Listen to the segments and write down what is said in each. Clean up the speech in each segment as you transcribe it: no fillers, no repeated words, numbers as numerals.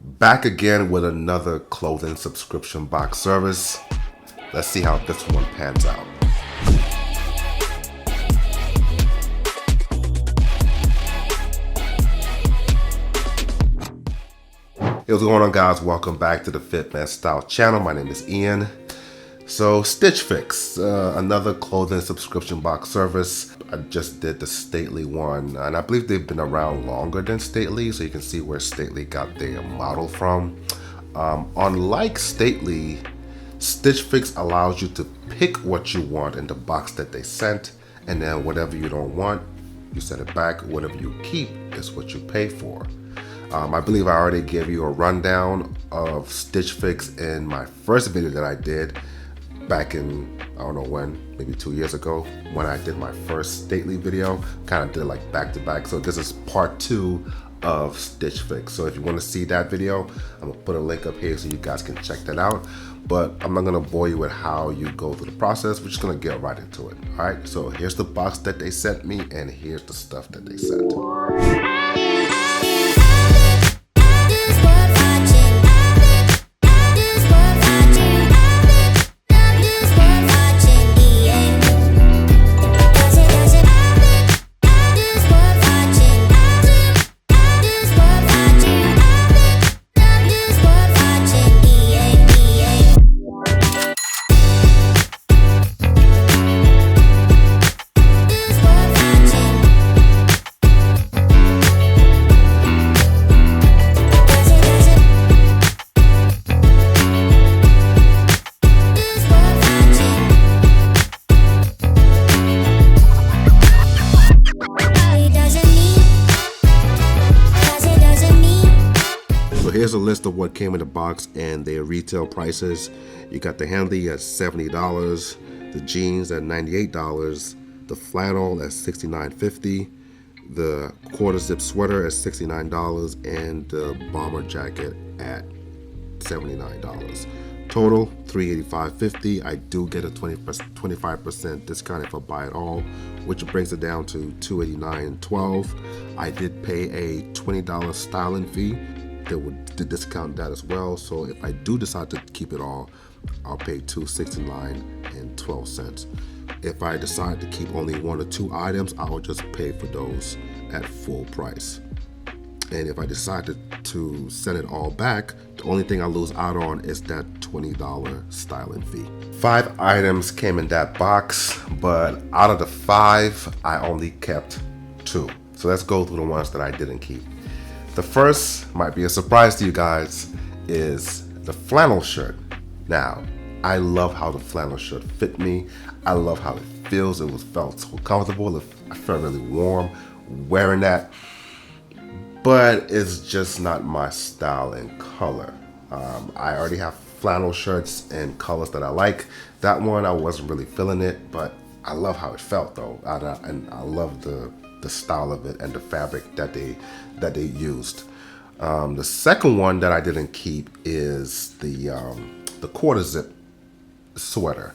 Back again with another clothing subscription box service. Let's see how this one pans out. Hey, what's going on, guys? Welcome back to the Fit Man Style channel. My name is Ian. So Stitch Fix, another clothing subscription box service. I just did the Stately one, and I believe they've been around longer than Stately, so you can see where Stately got their model from. Unlike Stately, Stitch Fix allows you to pick what you want in the box that they sent, and then whatever you don't want, you send it back. Whatever you keep is what you pay for. I believe I already gave you a rundown of Stitch Fix in my first video that I did back in, I don't know when, maybe 2 years ago, when I did my first Stately video. Kind of did it like back to back. So this is part 2 of Stitch Fix. So if you want to see that video, I'm gonna put a link up here so you guys can check that out. But I'm not gonna bore you with how you go through the process. We're just gonna get right into it. All right, so here's the box that they sent me, and here's the stuff that they sent. So here's a list of what came in the box and their retail prices. You got the handy at $70, the jeans at $98, the flannel at $69.50, the quarter zip sweater at $69, and the bomber jacket at $79. Total $385.50. I do get a 25% discount if I buy it all, which brings it down to $289.12. I did pay a $20 styling fee. They would discount that as well. So if I do decide to keep it all, I'll pay $269.12. If I decide to keep only 1 or 2 items, I'll just pay for those at full price. And if I decide to send it all back, the only thing I lose out on is that $20 styling fee. 5 items came in that box, but out of the 5, I only kept 2. So let's go through the ones that I didn't keep. The first might be a surprise to you guys, is the flannel shirt. Now, I love how the flannel shirt fit me. I love how it feels. It felt so comfortable. I felt really warm wearing that. But it's just not my style and color. I already have flannel shirts in colors that I like. That one, I wasn't really feeling it, but I love how it felt though. And I love the style of it and the fabric that they used. The second one that I didn't keep is the quarter zip sweater.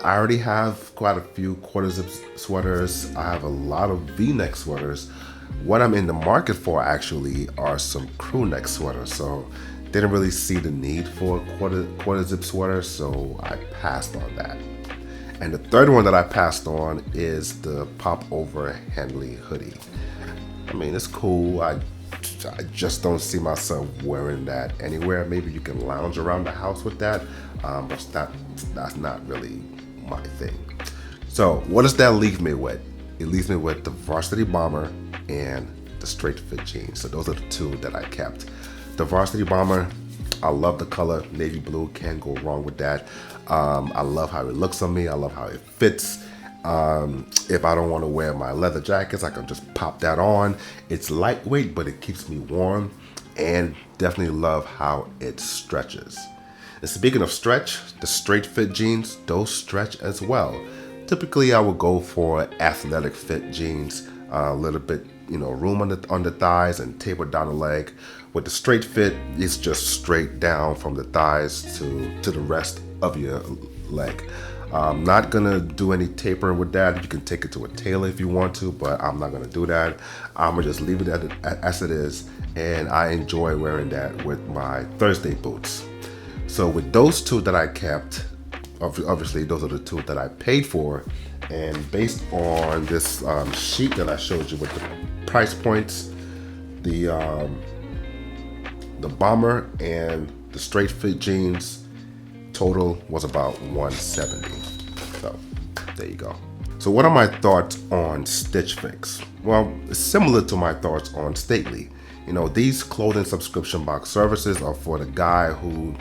I already have quite a few quarter zip sweaters. I have a lot of V-neck sweaters. What I'm in the market for actually are some crew neck sweaters. So didn't really see the need for a quarter zip sweater, so I passed on that. And the third one that I passed on is the pop over Henley hoodie. I mean, it's cool. I just don't see myself wearing that anywhere. Maybe you can lounge around the house with that, but that's not really my thing. So what does that leave me with? It leaves me with the varsity bomber and the straight fit jeans. So those are the 2 that I kept. The varsity bomber, I love the color, navy blue, can't go wrong with that. I love how it looks on me. I love how it fits. If I don't want to wear my leather jackets, I can just pop that on. It's lightweight, but it keeps me warm, and definitely love how it stretches. And speaking of stretch, the straight fit jeans, those stretch as well. Typically, I would go for athletic fit jeans, a little bit, room on the thighs and taper down the leg. With the straight fit, it's just straight down from the thighs to the rest of your leg. I'm not gonna do any tapering with that. You can take it to a tailor if you want to, but I'm not gonna do that. I'm gonna just leave it as it is, and I enjoy wearing that with my Thursday boots. So with those two that I kept, obviously those are the two that I paid for, and based on this sheet that I showed you with the price points, the bomber and the straight fit jeans, total was about $170. So there you go. So what are my thoughts on Stitch Fix? Well, it's similar to my thoughts on Stately. You know, these clothing subscription box services are for the guy who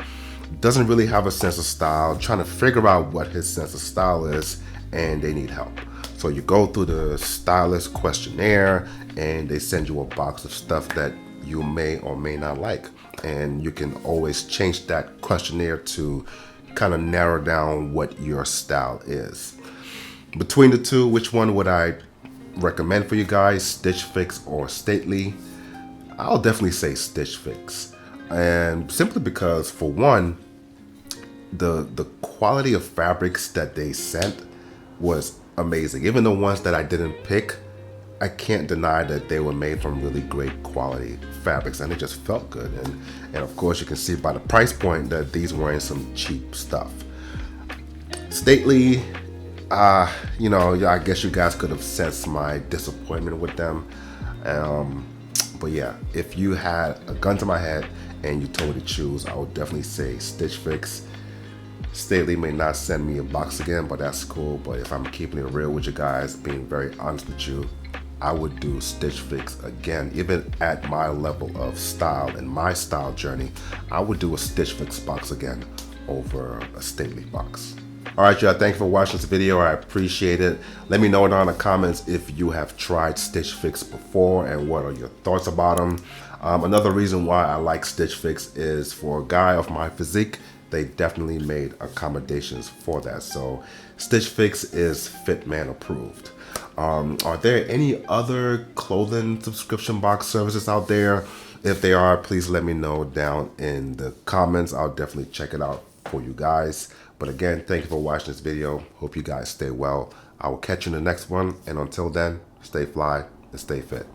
doesn't really have a sense of style, trying to figure out what his sense of style is, and they need help. So you go through the stylist questionnaire, and they send you a box of stuff that you may or may not like. And you can always change that questionnaire to kind of narrow down what your style is. Between the two, which one would I recommend for you guys, Stitch Fix or Stately? I'll definitely say Stitch Fix. And simply because, for one, the quality of fabrics that they sent was amazing. Even the ones that I didn't pick, I can't deny that they were made from really great quality fabrics, and it just felt good. And of course, you can see by the price point that these weren't some cheap stuff. Stately, you know, I guess you guys could have sensed my disappointment with them. But yeah, if you had a gun to my head and you told me to choose, I would definitely say Stitch Fix. Stately may not send me a box again, but that's cool. But if I'm keeping it real with you guys, being very honest with you, I would do Stitch Fix again. Even at my level of style and my style journey, I would do a Stitch Fix box again over a Stately box. All right, y'all, thank you for watching this video. I appreciate it. Let me know down in the comments if you have tried Stitch Fix before and what are your thoughts about them. Another reason why I like Stitch Fix is, for a guy of my physique, they definitely made accommodations for that. So Stitch Fix is Fitman approved. Are there any other clothing subscription box services out there? If they are, please let me know down in the comments. I'll definitely check it out for you guys. But again, thank you for watching this video. Hope you guys stay well. I will catch you in the next one. And until then, stay fly and stay fit.